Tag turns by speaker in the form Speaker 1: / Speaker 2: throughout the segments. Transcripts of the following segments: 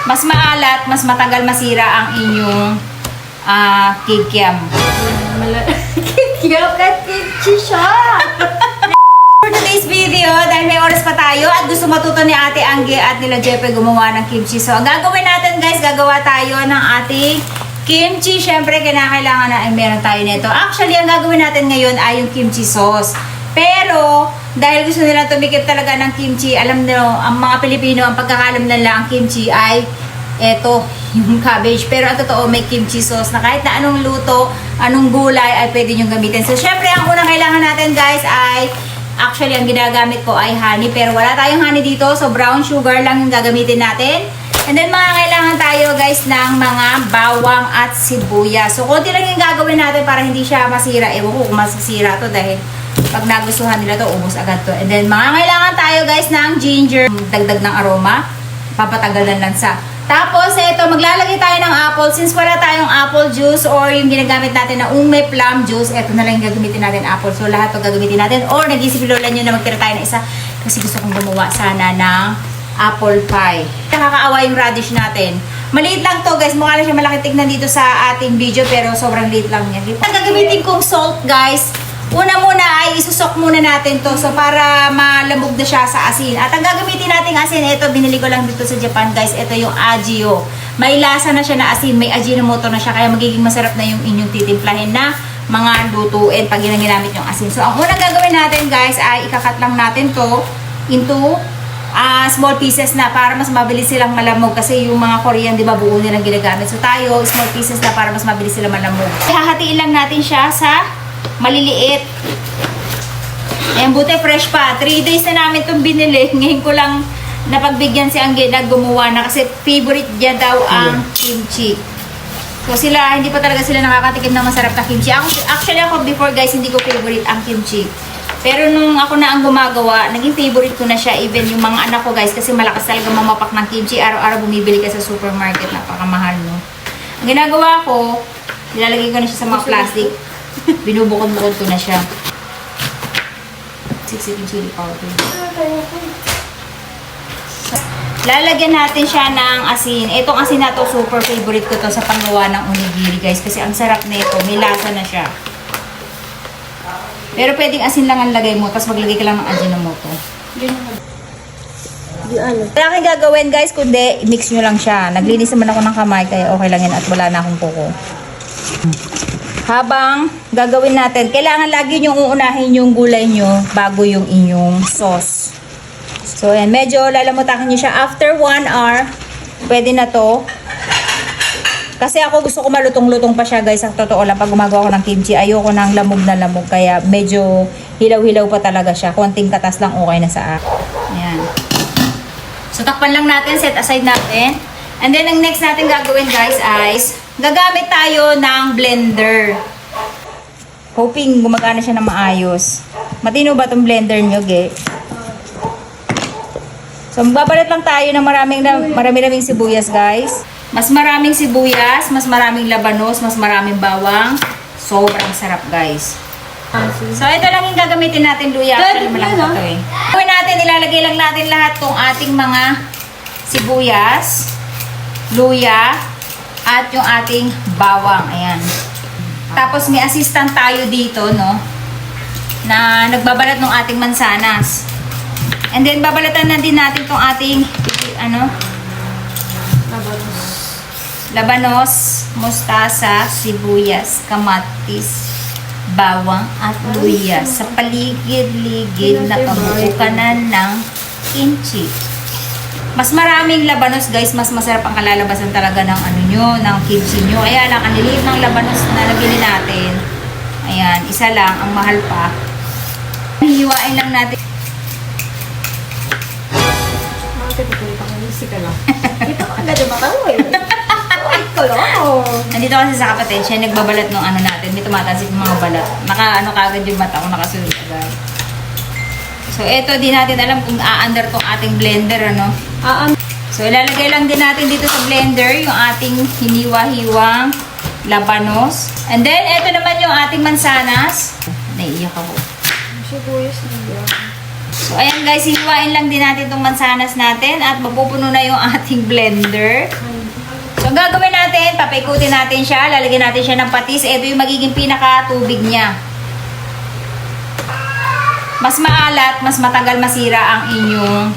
Speaker 1: mas maalat, mas matagal masira ang inyong kikiam.
Speaker 2: Kikiam ka kimchi siya!
Speaker 1: For today's video, dahil may oras pa tayo at gusto matuto ni Ate Angge at nila Jeppe gumawa ng kimchi. So, ang gagawin natin guys, gagawa tayo ng ating kimchi. Siyempre, kailangan na ay meron tayo nito. Actually, ang gagawin natin ngayon ay yung kimchi sauce. Pero, dahil gusto nila tumikip talaga ng kimchi, alam nyo, ang mga Pilipino, ang pagkakalam nila ang kimchi ay eto, yung cabbage. Pero ang totoo, may kimchi sauce na kahit na anong luto, anong gulay ay pwede nyo gamitin. So, syempre, ang unang kailangan natin guys ay actually, ang ginagamit ko ay honey, pero wala tayong honey dito, so brown sugar lang yung gagamitin natin. And then, mga kailangan tayo, guys, ng mga bawang at sibuyas. So, konti lang yung gagawin natin para hindi siya masira. Ewan ko kung masisira to dahil pag nagustuhan nila to, ubos agad to. And then, mga kailangan tayo, guys, ng ginger. Dagdag ng aroma, papatagal ng lansa. Tapos, ito, maglalagay tayo ng apple. Since wala tayong apple juice or yung ginagamit natin na may plum juice, ito na lang yung gagamitin natin, apple. So, lahat to gagamitin natin. Or, nag-isip lola nyo na magtira tayo ng isa. Kasi gusto kong gumawa sana ng apple pie. Nakakaawa yung radish natin. Maliit lang to, guys. Mukha lang siya malaki tignan dito sa ating video, pero sobrang liit lang yan. Ang gagamitin kong salt, guys, una muna ay isusok muna natin to. So, para malamog na siya sa asin. At ang gagamitin nating asin, ito, binili ko lang dito sa Japan, guys. Ito yung Agio. May lasa na siya na asin. May Ajinomoto na siya. Kaya magiging masarap na yung inyong titimplahin na mga lutuin pag ginagamit yung asin. So, ang unang gagawin natin, guys, ay ikakat lang natin to into small pieces na para mas mabilis silang malamog. Kasi yung mga Korean, di ba, buo nilang ginagamit. So, tayo, small pieces na para mas mabilis silang malamog. Hahatiin lang natin siya sa maliliit. Ayan, buti fresh pa. 3 days na namin itong binili. Ngayon ko lang napagbigyan si Angge na gumawa na kasi favorite niya daw ang kimchi. So sila, hindi pa talaga sila nakakatikim ng masarap na kimchi. Actually ako before guys, hindi ko favorite ang kimchi. Pero nung ako na ang gumagawa, naging favorite ko na siya. Even yung mga anak ko guys, kasi malakas talaga mamapak ng kimchi. Araw-araw bumibili ka sa supermarket. Napakamahal, no? Ang ginagawa ko, nilalagay ko na siya sa mga plastic. Binubukod-bukod ko na siya. Siksikin chili powder. Lalagyan natin siya ng asin. Itong asin na to, super favorite ko to sa panggawa ng onigiri, guys. Kasi ang sarap nito. May lasa na siya. Pero pwedeng asin lang ang lagay mo, tapos maglagay ka lang ng Ajinomoto. Wala kang gagawin, guys, kundi i-mix nyo lang siya. Naglinis naman ako ng kamay, kaya okay lang yan at wala na akong kuko. Habang gagawin natin, kailangan lagi nyo uunahin yung gulay nyo bago yung inyong sauce. So, ayan, medyo lalamutakin nyo siya. After 1 hour, pwede na to. Kasi ako gusto ko malutong-lutong pa siya, guys. Sa totoo lang, pag gumagawa ko ng kimchi, ayoko ng lamog na lamog. Kaya medyo hilaw-hilaw pa talaga siya. Konting katas lang, okay na sa akin. Ayan. So, takpan lang natin, set aside natin. And then, ang next natin gagawin, guys, ay gagamit tayo ng blender. Hoping gumagana siya na maayos. Matino ba itong blender nyo, ge? So, magbabalat lang tayo ng maraming sibuyas, guys. Mas maraming sibuyas, mas maraming labanos, mas maraming bawang. Sobrang sarap, guys. So, ito lang yung gagamitin natin, luya. Actually, malaki ito eh. Gawin natin, ilalagay lang natin lahat tong ating mga sibuyas, luya, at yung ating bawang. Ayan. Tapos may assistant tayo dito, no? Na nagbabalat ng ating mansanas. And then babalatan na din natin tong ating labanos, mustasa, sibuyas, kamatis, bawang at luya sa paligid-ligid na pabukanan ng kimchi. Mas maraming labanos, guys, mas masarap ang kalalabasan talaga ng ng kimchi nyo. Kaya lang, ang liliit ng labanos na nabili natin. Ayan, isa lang, ang mahal pa. Hihiwain lang natin.
Speaker 2: Ito ka na dumakaw eh.
Speaker 1: Nandito kasi sa kapatid, siya nagbabalat ng natin. May tumatansik ng mga balat. Kagad yung mata ko, nakasunod agad. So, ito, di natin alam kung aandar tong ating blender, ano? So, ilalagay lang din natin dito sa blender yung ating hiniwa-hiwang labanos. And then, ito naman yung ating mansanas. Naiiyak ako.
Speaker 2: Sibuyas niya.
Speaker 1: So, ayan guys, hiwain lang din natin itong mansanas natin at mapupuno na yung ating blender. So, ang gagawin natin, papaikutin natin siya, lalagyan natin siya ng patis. Ito yung magiging pinaka-tubig niya. Mas maalat, mas matagal masira ang inyong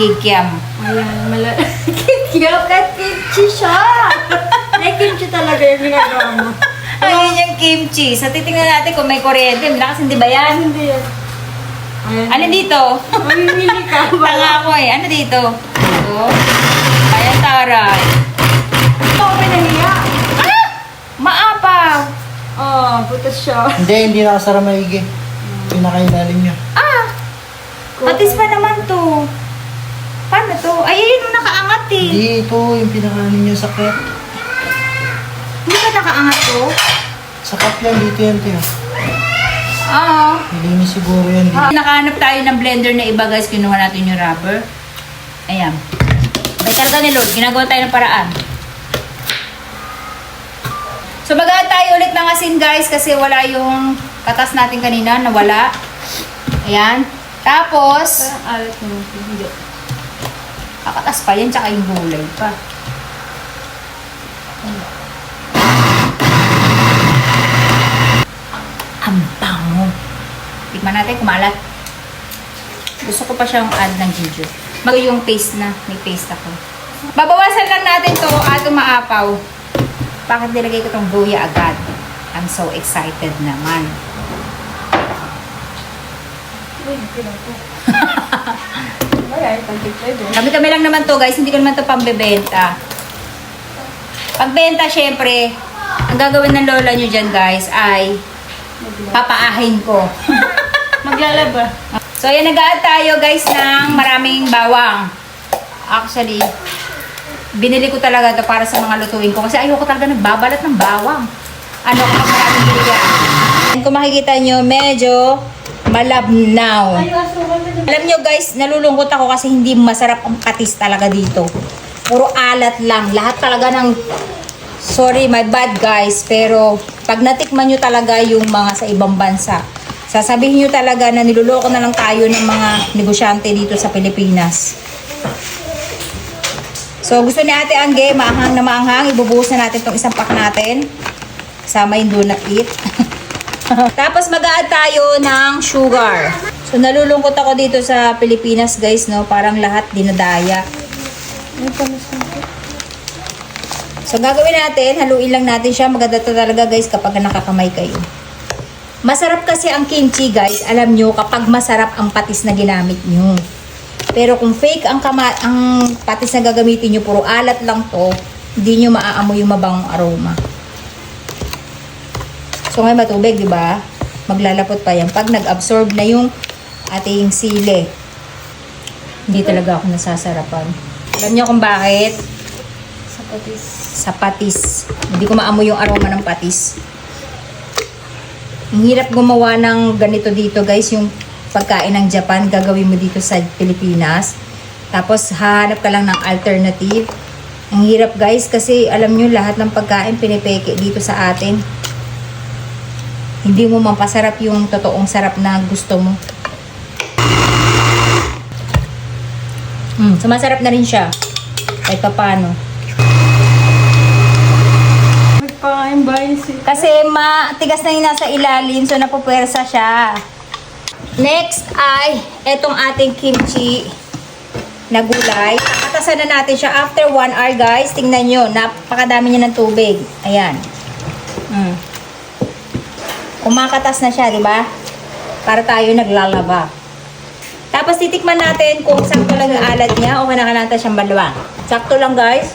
Speaker 1: kikiam.
Speaker 2: Ayan, kikiam ka kimchi siya. May kimchi talaga yung ginagawa mo.
Speaker 1: Ayun yung kimchi. So, titingnan natin kung may kuryente. Malakas, hindi ba yan?
Speaker 2: Hindi yan. Ayan.
Speaker 1: Ano dito?
Speaker 2: Mamimili ka.
Speaker 1: Tanga ako eh. Ano dito? Ito. Ayan, taray.
Speaker 2: Ito ako pinaniya.
Speaker 1: Ah! Maapaw.
Speaker 2: Oh, butas siya.
Speaker 3: Hindi nakasara maigi. Pinakailalim niya.
Speaker 1: Ah! Patis pa naman to. Paano to? Ay, ayun yung nakaangat eh.
Speaker 3: Hindi, ito yung pinakaano niya sakit.
Speaker 1: Hindi ba nakaangat to?
Speaker 3: Sakap yan, dito yan, tiyo.
Speaker 1: Oo.
Speaker 3: Nilinis siguro yan dito.
Speaker 1: Nakahanap tayo ng blender na iba guys. Kinuha natin yung rubber. Ayan. Ay talaga ni Lord. Ginagawa tayo ng paraan. So mag-add tayo ulit ng asin guys. Kasi wala yung katas natin kanina. Nawala. Ayan. Tapos,
Speaker 2: Parang alat mo. Hindi.
Speaker 1: kakatas pa yan. Tsaka yung gulay pa. Ang bango. Tikman natin kumalat. Gusto ko pa siyang add ng ginger. Yung paste na. May paste ako. Babawasan lang natin to at umaapaw. Bakit nilagay ko tong buya agad? I'm so excited naman.
Speaker 2: Uy, pinako. Ayan, pag-pwede.
Speaker 1: Kami lang naman to guys. Hindi ko naman to pambebenta. Pagbenta syempre, ang gagawin ng lola nyo dyan guys ay papaahin ko.
Speaker 2: Maglalaba.
Speaker 1: So, ayan, nag-add tayo guys ng maraming bawang. Actually, binili ko talaga ito para sa mga lutuin ko. Kasi ayoko talaga nagbabalat ng bawang. Ano kapag maraming biligan. Kung makikita nyo, medyo malabnaw.
Speaker 2: Ay, asukal na dyan.
Speaker 1: Alam nyo guys, nalulungkot ako kasi hindi masarap ang patis talaga dito. Puro alat lang. Lahat talaga ng... Sorry, my bad guys. Pero pag natikman nyo talaga yung mga sa ibang bansa, sasabihin nyo talaga na niluloko na lang tayo ng mga negosyante dito sa Pilipinas. So, gusto ni Ate Angge, maanghang na maanghang. Ibubuhos na natin itong isang pack natin. Kasama yung donut eat. Tapos, mag-a-add tayo ng sugar. So, nalulungkot ako dito sa Pilipinas, guys, no? Parang lahat dinadaya.
Speaker 2: Ay, panas na ito.
Speaker 1: So, gagawin natin, haluin lang natin siya. Maganda to talaga, guys, kapag nakakamay kayo. Masarap kasi ang kimchi, guys. Alam nyo, kapag masarap ang patis na ginamit nyo. Pero kung fake ang patis na gagamitin nyo, puro alat lang to, hindi nyo maaamoy yung mabangong aroma. So ngayon matubig, di ba? Maglalapot pa yan. Pag nag-absorb na yung ating sili, hindi talaga ako nasasarapan. Alam nyo kung bakit?
Speaker 2: Sa patis.
Speaker 1: Sa patis. Hindi ko maamoy yung aroma ng patis. Ang hirap gumawa ng ganito dito, guys, yung pagkain ng Japan, gagawin mo dito sa Pilipinas. Tapos, hahanap ka lang ng alternative. Ang hirap, guys, kasi alam nyo, lahat ng pagkain pinipeke dito sa atin. Hindi mo mampasarap yung totoong sarap na gusto mo. Sumasarap na rin siya. Kahit pa paano.
Speaker 2: Magpakain ba yun si...
Speaker 1: Kasi matigas na yung nasa ilalim, so napupwersa siya. Next ay etong ating kimchi na gulay. Kakatasan na natin siya after 1 hour, guys. Tingnan nyo, napakadami niya ng tubig. Ayan. Kumakatas na siya, di ba? Para tayo naglalaba. Tapos titikman natin kung sakto lang yung alat niya o kinakalata siyang balwa. Sakto lang, guys.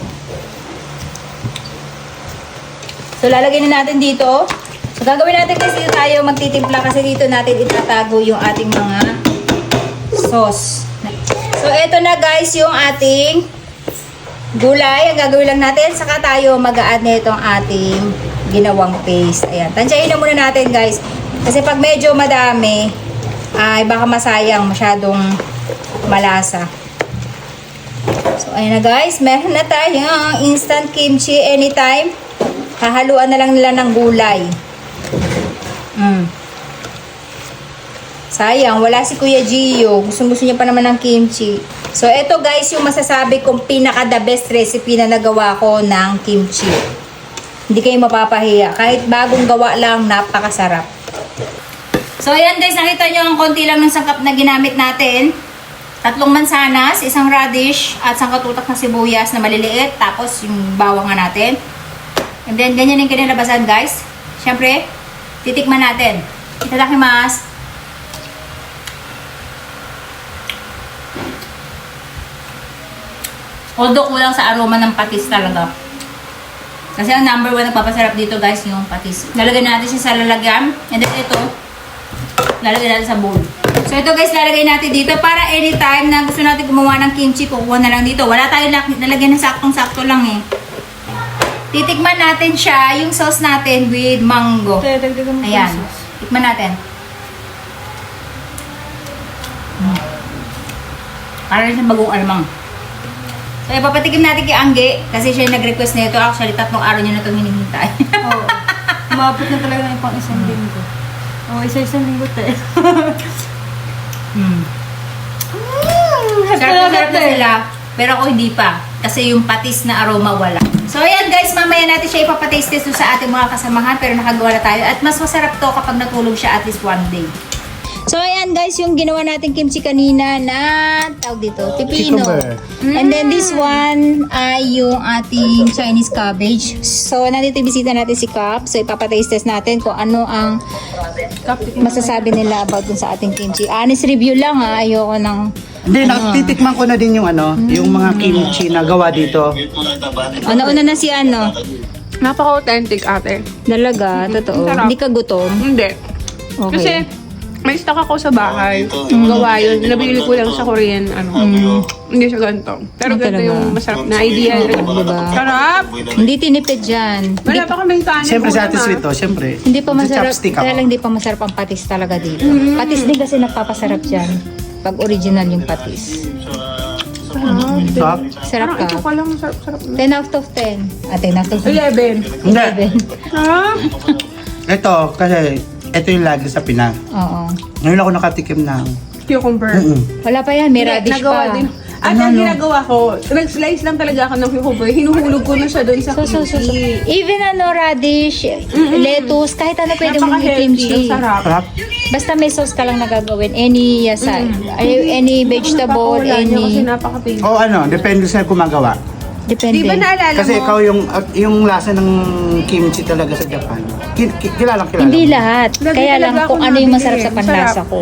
Speaker 1: So, lalagyan na natin dito. So, gagawin natin kasi dito tayo magtitimpla kasi dito natin itatago yung ating mga sauce. So, eto na guys yung ating gulay. Ang gagawin lang natin, saka tayo mag-a-add na itong ating ginawang paste. Ayan. Tansyahin na muna natin guys. Kasi pag medyo madami, ay baka masayang, masyadong malasa. So, ayan na guys. Meron na tayong instant kimchi anytime. Hahaluan na lang nila ng gulay. Sayang, wala si Kuya Gio. Gusto niya pa naman ng kimchi. So, eto guys, yung masasabi kong pinaka the best recipe na nagawa ko ng kimchi. Hindi kayo mapapahiya. Kahit bagong gawa lang, napakasarap. So, ayan guys, nakita nyo ang konti lang ng sangkap na ginamit natin. 3 mansanas, 1 radish, at sangkatutak na sibuyas na maliliit. Tapos, yung bawang nga natin. And then, ganyan yung kinalabasan guys. Siyempre, titikman natin. Itadakimasu. Although kulang sa aroma ng patis talaga. Kasi ang number 1 nagpapasarap dito guys, yung patis. Lalagay natin siya sa lalagyan. And then ito, lalagay natin sa bowl. So ito guys, lalagay natin dito para anytime na gusto natin gumawa ng kimchi, kukuha na lang dito. Wala tayong nalagyan ng saktong-sakto lang eh. Titikman natin siya, yung sauce natin with mango.
Speaker 2: Dagdagan mo
Speaker 1: Ayan.
Speaker 2: yung sauce.
Speaker 1: Tikman natin. Para rin sa bagong alamang. So, ipapatikim natin kay Angge kasi siya yung nag-request na ito. Actually, 3 araw niya na itong hinihintay.
Speaker 2: Oo. Umabot na talaga ng pang isang linggo. Oo, isa-isang linggo tayo.
Speaker 1: Sarap na sila. Pero ako hindi pa. Kasi yung patis na aroma wala. So, ayan guys. Mamaya natin siya ipapataste test sa ating mga kasamahan. Pero nakagawa na tayo. At mas masarap to kapag natulog siya at least 1 day. So, ayan guys, yung ginawa natin kimchi kanina na tawag dito, pipino.
Speaker 3: Cucumber.
Speaker 1: And then this one ay yung ating Chinese cabbage. So, nandito yung bisita natin si Cap. So, ipapataste test natin kung ano ang masasabi nila about dun sa ating kimchi. Honest review lang ha, ayoko ng...
Speaker 4: Hindi, titikman ko na din yung yung mga kimchi na gawa dito.
Speaker 1: Una na si ano?
Speaker 5: Napaka-authentic, ate.
Speaker 1: Dalaga, totoo.
Speaker 5: Sarap.
Speaker 1: Hindi ka gutom.
Speaker 5: Hindi.
Speaker 1: Okay.
Speaker 5: Kasi, may stock ako sa bahay. Gawa yun. Nabili ko lang sa Korean, Hindi siya ganito. Pero
Speaker 1: Ah,
Speaker 5: ganito
Speaker 1: talaga?
Speaker 5: yung masarap na idea.
Speaker 1: Diba?
Speaker 5: Sarap!
Speaker 1: Hindi tinipid dyan.
Speaker 5: Wala pa kaming kanin.
Speaker 4: Siyempre sa
Speaker 5: ulam,
Speaker 4: atin
Speaker 5: ah.
Speaker 4: sweet to, siyempre.
Speaker 1: Hindi pa
Speaker 4: Sa
Speaker 1: masarap.
Speaker 4: chopstick
Speaker 1: Kaya
Speaker 4: ako.
Speaker 1: lang hindi pa masarap ang patis talaga dito. Patis din kasi nagpapasarap dyan. Pag original yung patis.
Speaker 4: Sarap.
Speaker 1: Sarap
Speaker 5: Parang ito
Speaker 1: ka.
Speaker 5: pa lang, sarap-sarap na.
Speaker 1: 10 out of 10. 10 out of 10.
Speaker 5: 11.
Speaker 4: Hindi.
Speaker 5: Sarap!
Speaker 4: Ito, kasi ito yung lagi sa Pinas.
Speaker 1: Oo.
Speaker 4: Ngayon ako nakatikim ng...
Speaker 5: Cucumber.
Speaker 1: Wala pa yan. May
Speaker 5: Hindi,
Speaker 1: radish
Speaker 5: nagawa
Speaker 1: pa.
Speaker 5: din. At ang ginagawa ko, nag-slice lang talaga ako ng cucumber. Hinuhulog ko na siya doon sa kimchi.
Speaker 1: Even radish, lettuce, kahit ano pwede mong
Speaker 5: Napaka-healthy.
Speaker 1: kimchi.
Speaker 5: Ang sarap.
Speaker 4: Sarap.
Speaker 1: Basta may sauce ka lang na gagawin. Any yasay. Any vegetable,
Speaker 5: Napakawala niya kasi
Speaker 1: any...
Speaker 5: napaka-pink.
Speaker 4: O
Speaker 5: Di
Speaker 4: depende sa gumagawa.
Speaker 1: Depende.
Speaker 5: ba naalala
Speaker 4: Kasi
Speaker 5: mo?
Speaker 4: ikaw yung lasa ng kimchi talaga sa Japan. Kilala.
Speaker 1: Hindi lahat.
Speaker 5: Lagi
Speaker 1: Kaya lang
Speaker 5: talaga
Speaker 1: kung
Speaker 5: ako
Speaker 1: ano yung
Speaker 5: nabili.
Speaker 1: masarap sa panlasa
Speaker 5: Masarap.
Speaker 1: ko.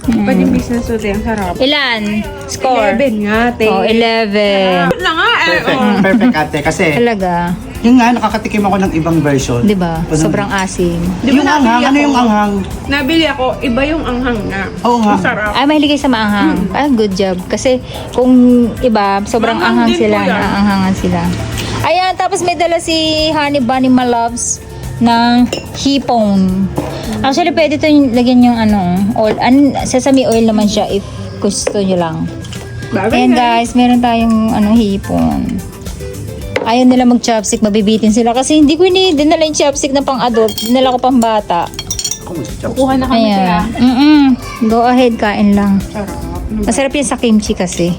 Speaker 5: Pwede yung business ulit. Ang sarap.
Speaker 1: Ilan? Score?
Speaker 5: 11 nga, te.
Speaker 1: Oh, 11.
Speaker 5: Sarap na nga, eh.
Speaker 4: Perfect.
Speaker 5: Oh.
Speaker 4: Perfect ate. Kasi
Speaker 1: Talaga.
Speaker 4: yung nga, nakakatikim ako ng ibang version.
Speaker 1: Di ba? Sobrang asim.
Speaker 5: Di ba
Speaker 4: Yung
Speaker 5: nabili
Speaker 4: anghang, ano
Speaker 5: ako?
Speaker 4: yung anghang?
Speaker 5: Nabili ako, iba yung anghang na.
Speaker 4: Oo nga.
Speaker 5: Ang sarap.
Speaker 1: Ay, mahilig kayo sa maanghang. Ah, good job. Kasi kung iba, sobrang
Speaker 5: Maanghang
Speaker 1: anghang
Speaker 5: din
Speaker 1: sila.
Speaker 5: po yan.
Speaker 1: Naanghangan sila. Ayan, tapos may dala si Honey Bunny Maloves ng hipon. Actually, pwede ito lagyan yung oil. Sesame oil naman siya if gusto nyo lang. Ayan guys, meron tayong hipon. Ayaw nila mag-chopstick, mabibitin sila. Kasi hindi ko dinala yung chopstick na pang-adult. Dinala ko pang bata.
Speaker 4: Ako mag-chop.
Speaker 5: Kukuha na kami sila.
Speaker 1: Ayan. Go ahead, kain lang. Masarap yan sa kimchi kasi.